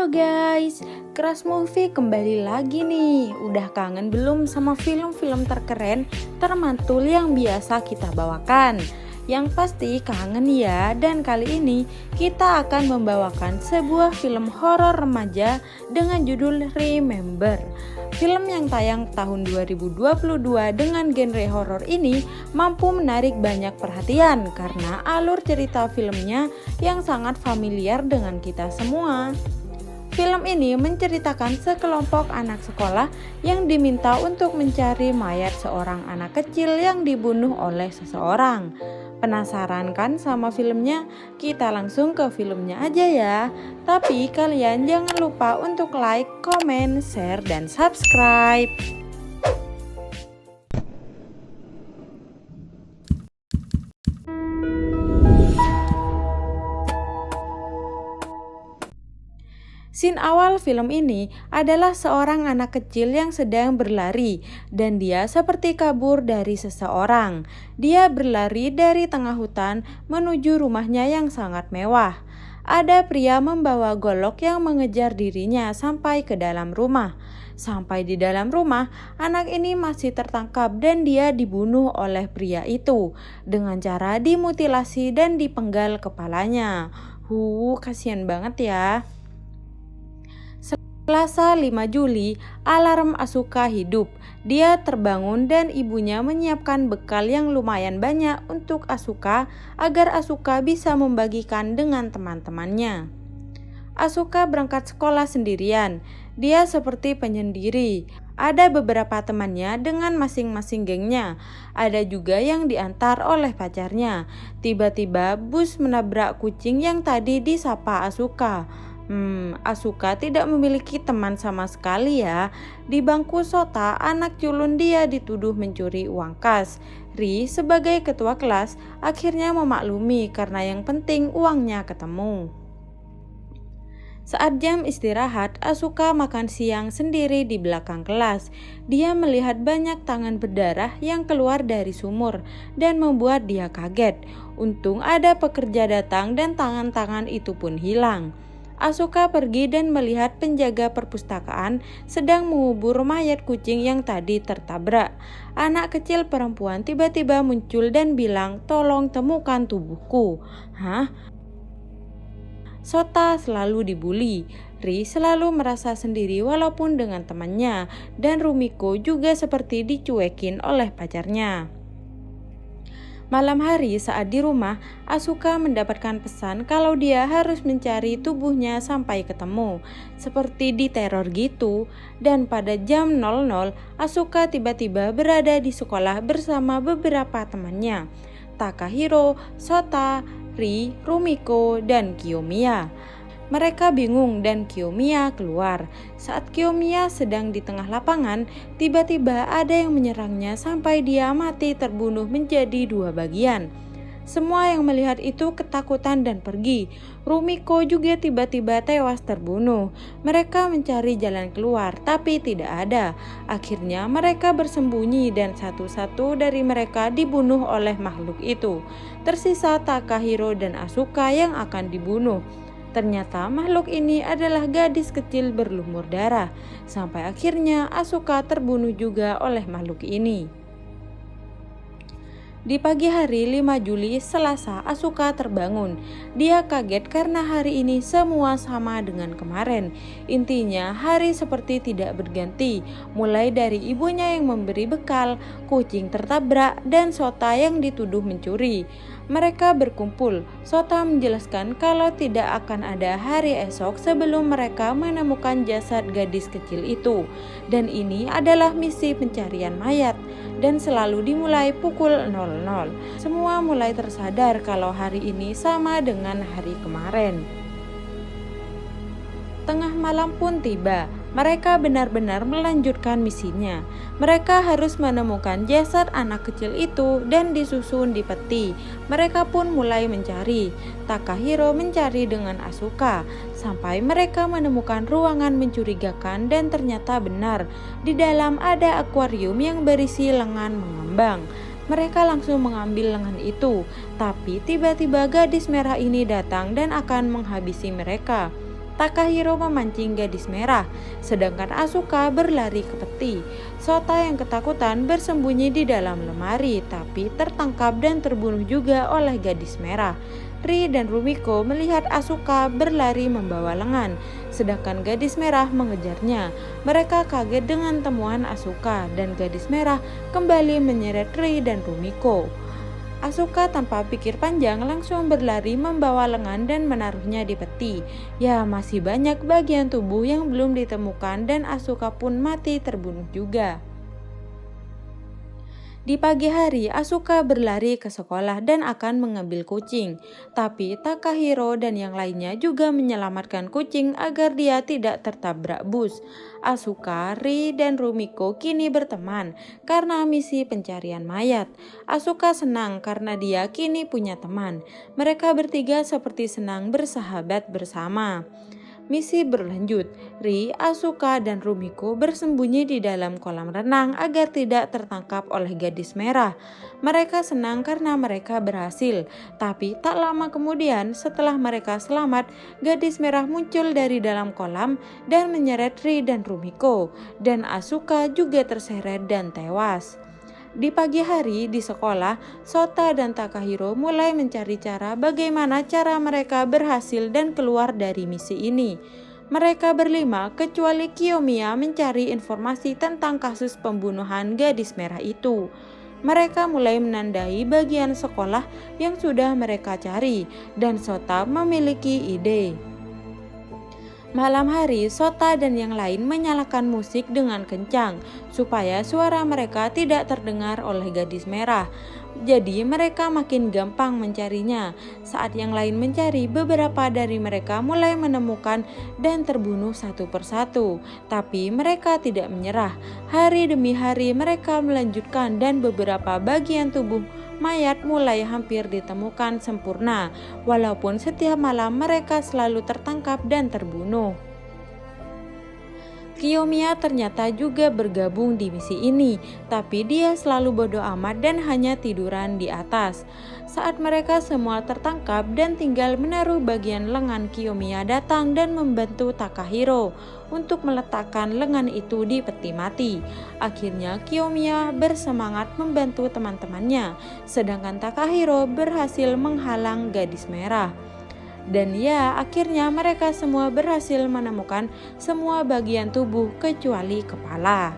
Halo guys, Crush Movie kembali lagi nih. Udah kangen belum sama film-film terkeren, termantul yang biasa kita bawakan? Yang pasti kangen ya, dan kali ini kita akan membawakan sebuah film horor remaja dengan judul Remember. Film yang tayang tahun 2022 dengan genre horor ini mampu menarik banyak perhatian karena alur cerita filmnya yang sangat familiar dengan kita semua. Film ini menceritakan sekelompok anak sekolah yang diminta untuk mencari mayat seorang anak kecil yang dibunuh oleh seseorang. Penasaran kan sama filmnya? Kita langsung ke filmnya aja ya. Tapi kalian jangan lupa untuk like, comment, share, dan subscribe. Scene awal film ini adalah seorang anak kecil yang sedang berlari dan dia seperti kabur dari seseorang. Dia berlari dari tengah hutan menuju rumahnya yang sangat mewah. Ada pria membawa golok yang mengejar dirinya sampai ke dalam rumah. Sampai di dalam rumah, anak ini masih tertangkap dan dia dibunuh oleh pria itu dengan cara dimutilasi dan dipenggal kepalanya. Kasihan banget ya. Selasa 5 Juli, alarm Asuka hidup. Dia terbangun dan ibunya menyiapkan bekal yang lumayan banyak untuk Asuka agar Asuka bisa membagikan dengan teman-temannya. Asuka berangkat sekolah sendirian. Dia seperti penyendiri. Ada beberapa temannya dengan masing-masing gengnya. Ada juga yang diantar oleh pacarnya. Tiba-tiba bus menabrak kucing yang tadi disapa Asuka. Asuka tidak memiliki teman sama sekali ya. Di bangku Sota, anak culun dia dituduh mencuri uang kas. Ri sebagai ketua kelas akhirnya memaklumi karena yang penting uangnya ketemu. Saat jam istirahat, Asuka makan siang sendiri di belakang kelas. Dia melihat banyak tangan berdarah yang keluar dari sumur dan membuat dia kaget. Untung ada pekerja datang dan tangan-tangan itu pun hilang. Asuka pergi dan melihat penjaga perpustakaan sedang mengubur mayat kucing yang tadi tertabrak. Anak kecil perempuan tiba-tiba muncul dan bilang, "Tolong temukan tubuhku." Hah? Sota selalu dibully. Ri selalu merasa sendiri walaupun dengan temannya, dan Rumiko juga seperti dicuekin oleh pacarnya. Malam hari saat di rumah, Asuka mendapatkan pesan kalau dia harus mencari tubuhnya sampai ketemu, seperti diteror gitu. Dan pada jam 00, Asuka tiba-tiba berada di sekolah bersama beberapa temannya, Takahiro, Sota, Ri, Rumiko, dan Kiyomiya. Mereka bingung dan Kiyomiya keluar. Saat Kiyomiya sedang di tengah lapangan, tiba-tiba ada yang menyerangnya sampai dia mati terbunuh menjadi dua bagian. Semua yang melihat itu ketakutan dan pergi. Rumiko juga tiba-tiba tewas terbunuh. Mereka mencari jalan keluar tapi tidak ada. Akhirnya mereka bersembunyi dan satu-satu dari mereka dibunuh oleh makhluk itu. Tersisa Takahiro dan Asuka yang akan dibunuh. Ternyata makhluk ini adalah gadis kecil berlumur darah. Sampai akhirnya Asuka terbunuh juga oleh makhluk ini. Di pagi hari 5 Juli, Selasa, Asuka terbangun. Dia kaget karena hari ini semua sama dengan kemarin. Intinya, hari seperti tidak berganti. Mulai dari ibunya yang memberi bekal, kucing tertabrak, dan Sota yang dituduh mencuri. Mereka berkumpul. Sota menjelaskan kalau tidak akan ada hari esok sebelum mereka menemukan jasad gadis kecil itu. Dan ini adalah misi pencarian mayat. Dan selalu dimulai pukul 00. Semua mulai tersadar kalau hari ini sama dengan hari kemarin. Tengah malam pun tiba. Mereka benar-benar melanjutkan misinya. Mereka harus menemukan jasad anak kecil itu dan disusun di peti. Mereka pun mulai mencari. Takahiro mencari dengan Asuka sampai mereka menemukan ruangan mencurigakan dan ternyata benar. Di dalam ada akuarium yang berisi lengan mengambang. Mereka langsung mengambil lengan itu, tapi tiba-tiba gadis merah ini datang dan akan menghabisi mereka. Takahiro memancing gadis merah, sedangkan Asuka berlari ke peti. Sota yang ketakutan bersembunyi di dalam lemari, tapi tertangkap dan terbunuh juga oleh gadis merah. Ri dan Rumiko melihat Asuka berlari membawa lengan, sedangkan gadis merah mengejarnya. Mereka kaget dengan temuan Asuka, dan gadis merah kembali menyeret Ri dan Rumiko. Asuka tanpa pikir panjang langsung berlari membawa lengan dan menaruhnya di peti. Ya, masih banyak bagian tubuh yang belum ditemukan dan Asuka pun mati terbunuh juga. Di pagi hari, Asuka berlari ke sekolah dan akan mengambil kucing. Tapi Takahiro dan yang lainnya juga menyelamatkan kucing agar dia tidak tertabrak bus. Asuka, Ri, dan Rumiko kini berteman karena misi pencarian mayat. Asuka senang karena dia kini punya teman. Mereka bertiga seperti senang bersahabat bersama. Misi berlanjut. Ri, Asuka, dan Rumiko bersembunyi di dalam kolam renang agar tidak tertangkap oleh gadis merah. Mereka senang karena mereka berhasil, tapi tak lama kemudian setelah mereka selamat, gadis merah muncul dari dalam kolam dan menyeret Ri dan Rumiko, dan Asuka juga terseret dan tewas. Di pagi hari di sekolah, Sota dan Takahiro mulai mencari cara bagaimana cara mereka berhasil dan keluar dari misi ini. Mereka berlima kecuali Kiyomiya mencari informasi tentang kasus pembunuhan gadis merah itu. Mereka mulai menandai bagian sekolah yang sudah mereka cari, dan Sota memiliki ide. Malam hari, Sota dan yang lain menyalakan musik dengan kencang supaya suara mereka tidak terdengar oleh gadis merah. Jadi mereka makin gampang mencarinya. Saat yang lain mencari, beberapa dari mereka mulai menemukan dan terbunuh satu persatu. Tapi mereka tidak menyerah. Hari demi hari mereka melanjutkan dan beberapa bagian tubuh mayat mulai hampir ditemukan sempurna, walaupun setiap malam mereka selalu tertangkap dan terbunuh. Kiyomiya ternyata juga bergabung di misi ini, tapi dia selalu bodoh amat dan hanya tiduran di atas. Saat mereka semua tertangkap dan tinggal menaruh bagian lengan, Kiyomiya datang dan membantu Takahiro untuk meletakkan lengan itu di peti mati. Akhirnya Kiyomiya bersemangat membantu teman-temannya, sedangkan Takahiro berhasil menghalang gadis merah. Dan ya, akhirnya mereka semua berhasil menemukan semua bagian tubuh kecuali kepala.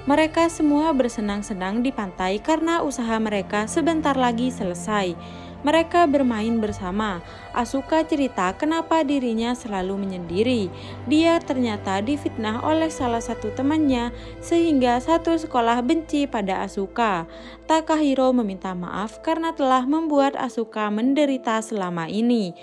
Mereka semua bersenang-senang di pantai karena usaha mereka sebentar lagi selesai. Mereka bermain bersama. Asuka cerita kenapa dirinya selalu menyendiri. Dia ternyata difitnah oleh salah satu temannya sehingga satu sekolah benci pada Asuka. Takahiro meminta maaf karena telah membuat Asuka menderita selama ini.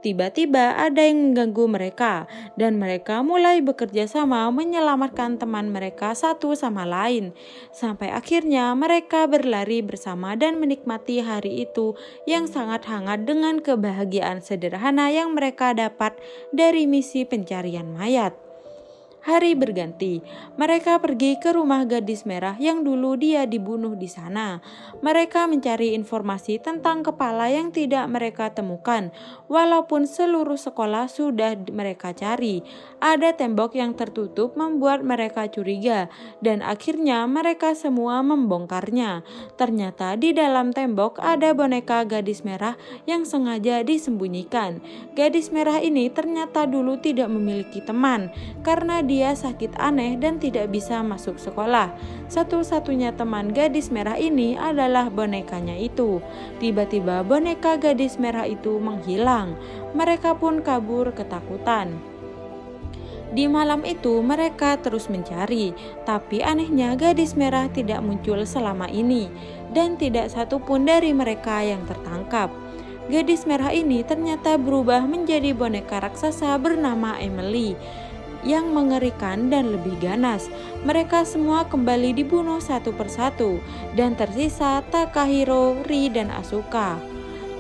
Tiba-tiba ada yang mengganggu mereka dan mereka mulai bekerja sama menyelamatkan teman mereka satu sama lain. Sampai akhirnya mereka berlari bersama dan menikmati hari itu yang sangat hangat dengan kebahagiaan sederhana yang mereka dapat dari misi pencarian mayat. Hari berganti, mereka pergi ke rumah gadis merah yang dulu dia dibunuh di sana. Mereka mencari informasi tentang kepala yang tidak mereka temukan, walaupun seluruh sekolah sudah mereka cari. Ada tembok yang tertutup membuat mereka curiga, dan akhirnya mereka semua membongkarnya. Ternyata di dalam tembok ada boneka gadis merah yang sengaja disembunyikan. Gadis merah ini ternyata dulu tidak memiliki teman, karena dia sakit aneh dan tidak bisa masuk sekolah. Satu-satunya teman gadis merah ini adalah bonekanya itu. Tiba-tiba boneka gadis merah itu menghilang. Mereka pun kabur ketakutan. Di malam itu mereka terus mencari, tapi anehnya gadis merah tidak muncul selama ini dan tidak satu pun dari mereka yang tertangkap. Gadis merah ini ternyata berubah menjadi boneka raksasa bernama Emily yang mengerikan dan lebih ganas. Mereka semua kembali dibunuh satu persatu dan tersisa Takahiro, Ri, dan Asuka.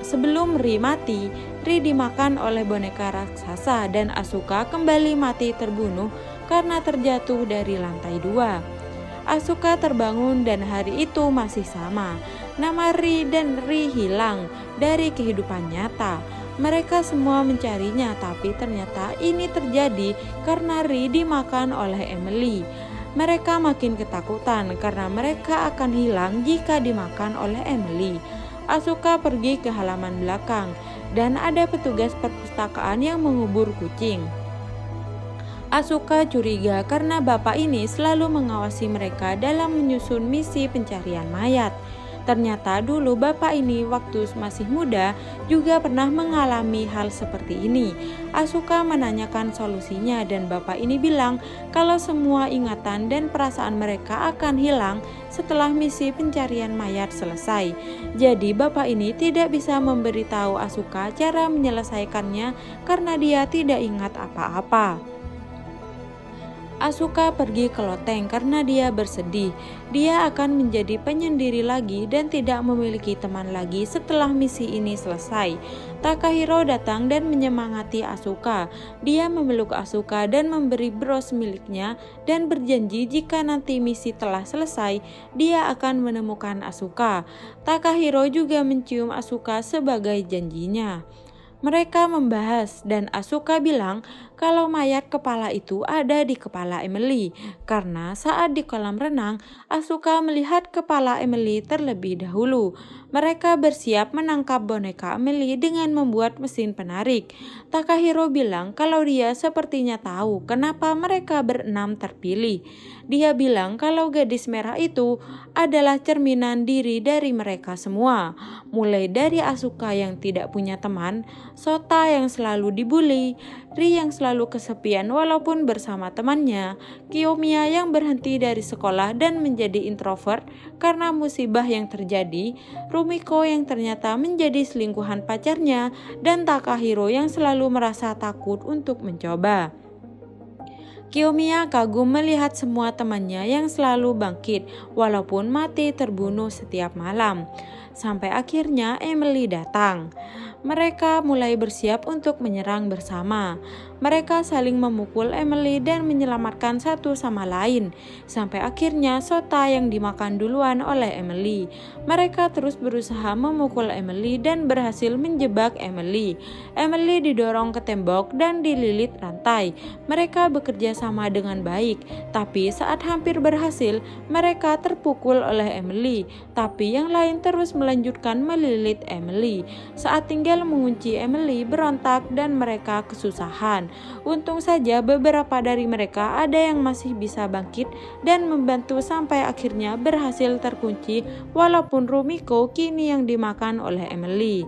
Sebelum Ri mati, Ri dimakan oleh boneka raksasa dan Asuka kembali mati terbunuh karena terjatuh dari lantai 2. Asuka terbangun dan hari itu masih sama. Nama Ri dan Ri hilang dari kehidupan nyata. Mereka semua mencarinya, tapi ternyata ini terjadi karena Ri dimakan oleh Emily. Mereka makin ketakutan karena mereka akan hilang jika dimakan oleh Emily. Asuka pergi ke halaman belakang dan ada petugas perpustakaan yang mengubur kucing. Asuka curiga karena bapak ini selalu mengawasi mereka dalam menyusun misi pencarian mayat. Ternyata dulu bapak ini waktu masih muda juga pernah mengalami hal seperti ini. Asuka menanyakan solusinya dan bapak ini bilang kalau semua ingatan dan perasaan mereka akan hilang setelah misi pencarian mayat selesai. Jadi bapak ini tidak bisa memberitahu Asuka cara menyelesaikannya karena dia tidak ingat apa-apa. Asuka pergi ke loteng karena dia bersedih. Dia akan menjadi penyendiri lagi dan tidak memiliki teman lagi setelah misi ini selesai. Takahiro datang dan menyemangati Asuka. Dia memeluk Asuka dan memberi bros miliknya dan berjanji jika nanti misi telah selesai, dia akan menemukan Asuka. Takahiro juga mencium Asuka sebagai janjinya. Mereka membahas dan Asuka bilang kalau mayat kepala itu ada di kepala Emily karena saat di kolam renang Asuka melihat kepala Emily terlebih dahulu. Mereka bersiap menangkap boneka Emily dengan membuat mesin penarik. Takahiro bilang kalau dia sepertinya tahu kenapa mereka berenam terpilih. Dia bilang kalau gadis merah itu adalah cerminan diri dari mereka semua, mulai dari Asuka yang tidak punya teman, Sota yang selalu dibully, Ri yang selalu kesepian walaupun bersama temannya, Kiyomiya yang berhenti dari sekolah dan menjadi introvert karena musibah yang terjadi, Rumiko yang ternyata menjadi selingkuhan pacarnya, dan Takahiro yang selalu merasa takut untuk mencoba. Kiyomiya kagum melihat semua temannya yang selalu bangkit walaupun mati terbunuh setiap malam. Sampai akhirnya Emily datang. Mereka mulai bersiap untuk menyerang bersama. Mereka saling memukul Emily dan menyelamatkan satu sama lain. Sampai akhirnya Sota yang dimakan duluan oleh Emily. Mereka terus berusaha memukul Emily dan berhasil menjebak Emily. Emily didorong ke tembok dan dililit rantai. Mereka bekerja sama dengan baik, tapi saat hampir berhasil, mereka terpukul oleh Emily. Tapi yang lain terus melanjutkan melilit Emily. Saat tinggal mengunci Emily berontak dan mereka kesusahan. Untung saja beberapa dari mereka ada yang masih bisa bangkit dan membantu sampai akhirnya berhasil terkunci walaupun Rumiko kini yang dimakan oleh Emily.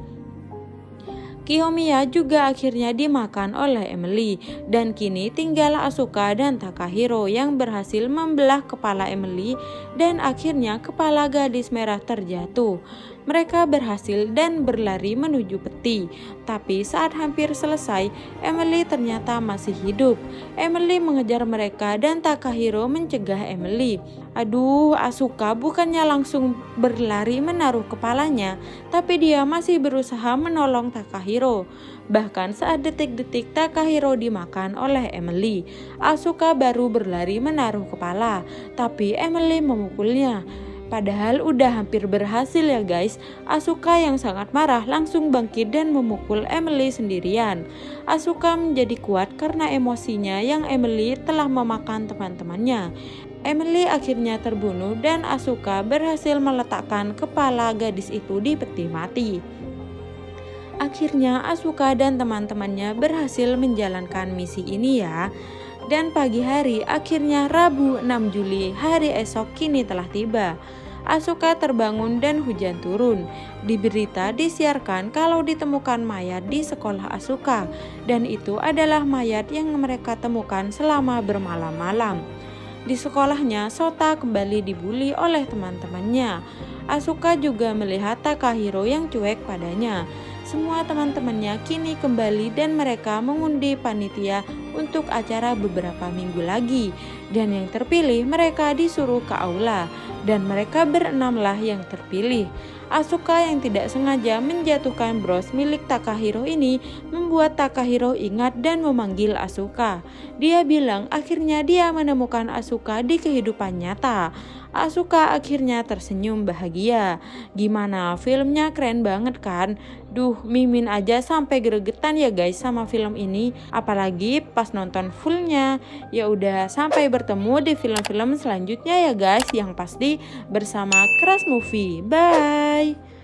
Kiyomiya juga akhirnya dimakan oleh Emily dan kini tinggal Asuka dan Takahiro yang berhasil membelah kepala Emily dan akhirnya kepala gadis merah terjatuh. Mereka berhasil dan berlari menuju peti, tapi saat hampir selesai, Emily ternyata masih hidup. Emily mengejar mereka dan Takahiro mencegah Emily. Aduh, Asuka bukannya langsung berlari menaruh kepalanya, tapi dia masih berusaha menolong Takahiro. Bahkan saat detik-detik Takahiro dimakan oleh Emily, Asuka baru berlari menaruh kepala, tapi Emily memukulnya. Padahal udah hampir berhasil ya guys. Asuka yang sangat marah langsung bangkit dan memukul Emily sendirian. Asuka menjadi kuat karena emosinya yang Emily telah memakan teman-temannya. Emily akhirnya terbunuh dan Asuka berhasil meletakkan kepala gadis itu di peti mati. Akhirnya Asuka dan teman-temannya berhasil menjalankan misi ini ya. Dan pagi hari, akhirnya Rabu 6 Juli, hari esok kini telah tiba. Asuka terbangun dan hujan turun. Di berita disiarkan kalau ditemukan mayat di sekolah Asuka, dan itu adalah mayat yang mereka temukan selama bermalam-malam. Di sekolahnya, Sota kembali dibully oleh teman-temannya. Asuka juga melihat Takahiro yang cuek padanya. Semua teman-temannya kini kembali dan mereka mengundi panitia untuk acara beberapa minggu lagi. Dan yang terpilih mereka disuruh ke aula dan mereka berenamlah yang terpilih. Asuka yang tidak sengaja menjatuhkan bros milik Takahiro ini membuat Takahiro ingat dan memanggil Asuka. Dia bilang akhirnya dia menemukan Asuka di kehidupan nyata. Asuka akhirnya tersenyum bahagia. Gimana, filmnya keren banget kan? Duh, Mimin aja sampai gregetan ya guys sama film ini, apalagi pas nonton fullnya. Ya udah, sampai bertemu di film-film selanjutnya ya guys, yang pasti bersama Keras Movie. Bye.